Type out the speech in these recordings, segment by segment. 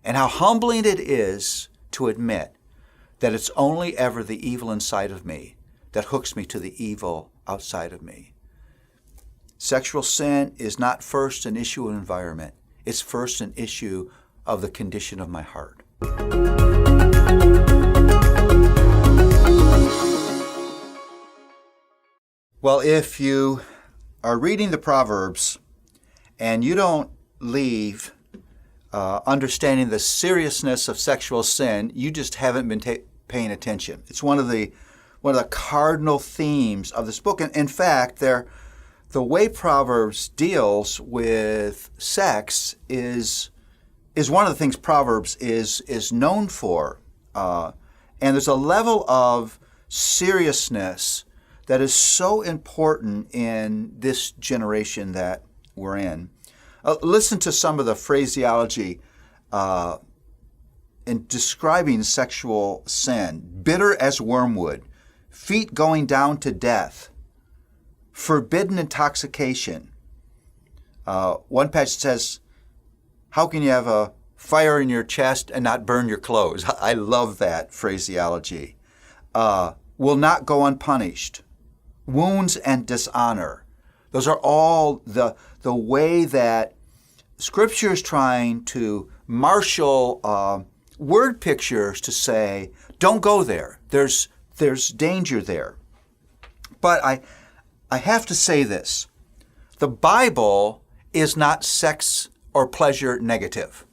And how humbling it is to admit that it's only ever the evil inside of me that hooks me to the evil outside of me. Sexual sin is not first an issue of environment. It's first an issue of the condition of my heart. Well, if you are reading the Proverbs and you don't leave understanding the seriousness of sexual sin, you just haven't been paying attention. It's one of the cardinal themes of this book. And in fact, the way Proverbs deals with sex is one of the things Proverbs is known for. And there's a level of seriousness that is so important in this generation that we're in. Listen to some of the phraseology in describing sexual sin. Bitter as wormwood, feet going down to death, forbidden intoxication. One passage says, how can you have a fire in your chest and not burn your clothes? I love that phraseology. Will not go unpunished. Wounds and dishonor. Those are all the way that Scripture is trying to marshal word pictures to say, don't go there. There's danger there. But I have to say this. The Bible is not sex or pleasure negative.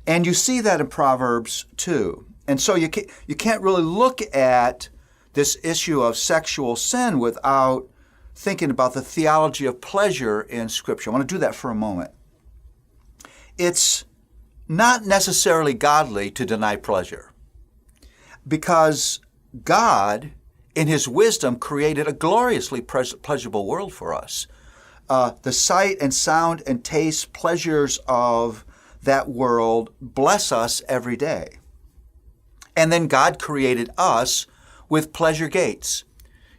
And you see that in Proverbs too. And so you can't really look at this issue of sexual sin without thinking about the theology of pleasure in Scripture. I want to do that for a moment. It's not necessarily godly to deny pleasure, because God, in His wisdom, created a gloriously pleasurable world for us. The sight and sound and taste pleasures of that world bless us every day. And then God created us with pleasure gates.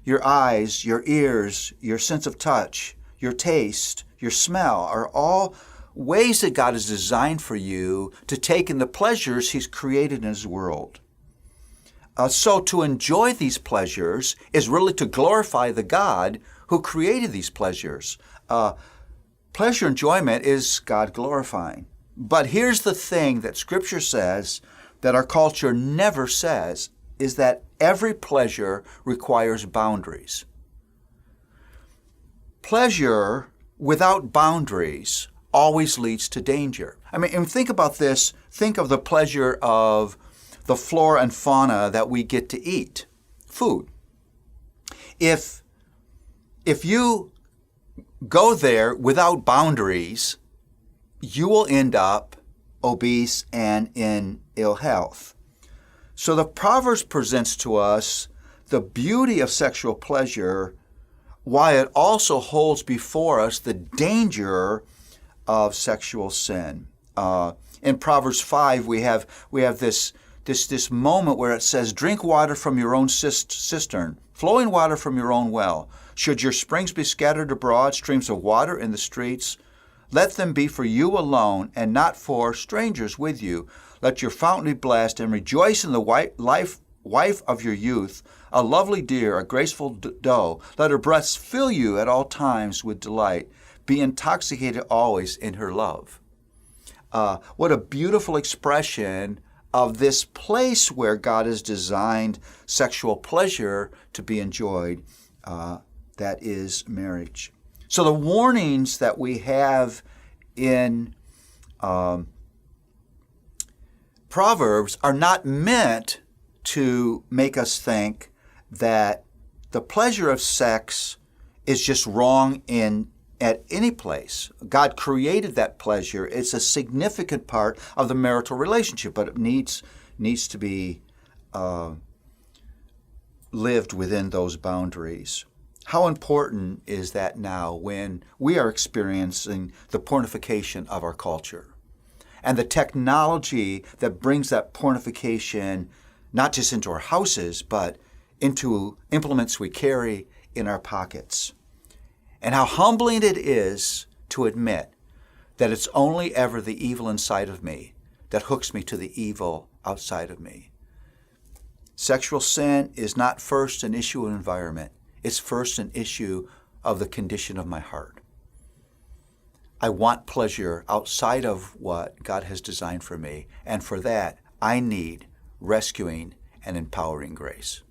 Your eyes, your ears, your sense of touch, your taste, your smell are all ways that God has designed for you to take in the pleasures He's created in His world. So to enjoy these pleasures is really to glorify the God who created these pleasures. Pleasure enjoyment is God glorifying. But here's the thing that Scripture says that our culture never says, is that every pleasure requires boundaries. Pleasure without boundaries always leads to danger. I mean, and think about this. Think of the pleasure of the flora and fauna that we get to eat, food. If you go there without boundaries, you will end up obese and in ill health. So the Proverbs presents to us the beauty of sexual pleasure, while it also holds before us the danger of sexual sin. In Proverbs 5, we have this moment where it says, drink water from your own cistern, flowing water from your own well. Should your springs be scattered abroad, streams of water in the streets, let them be for you alone and not for strangers with you. Let your fountain be blessed and rejoice in the wife of your youth, a lovely deer, a graceful doe. Let her breasts fill you at all times with delight. Be intoxicated always in her love. What a beautiful expression of this place where God has designed sexual pleasure to be enjoyed, that is marriage. So the warnings that we have in Proverbs are not meant to make us think that the pleasure of sex is just wrong at any place. God created that pleasure. It's a significant part of the marital relationship, but it needs to be lived within those boundaries. How important is that now when we are experiencing the pornification of our culture? And the technology that brings that pornification not just into our houses, but into implements we carry in our pockets. And how humbling it is to admit that it's only ever the evil inside of me that hooks me to the evil outside of me. Sexual sin is not first an issue of environment. It's first an issue of the condition of my heart. I want pleasure outside of what God has designed for me, and for that, I need rescuing and empowering grace.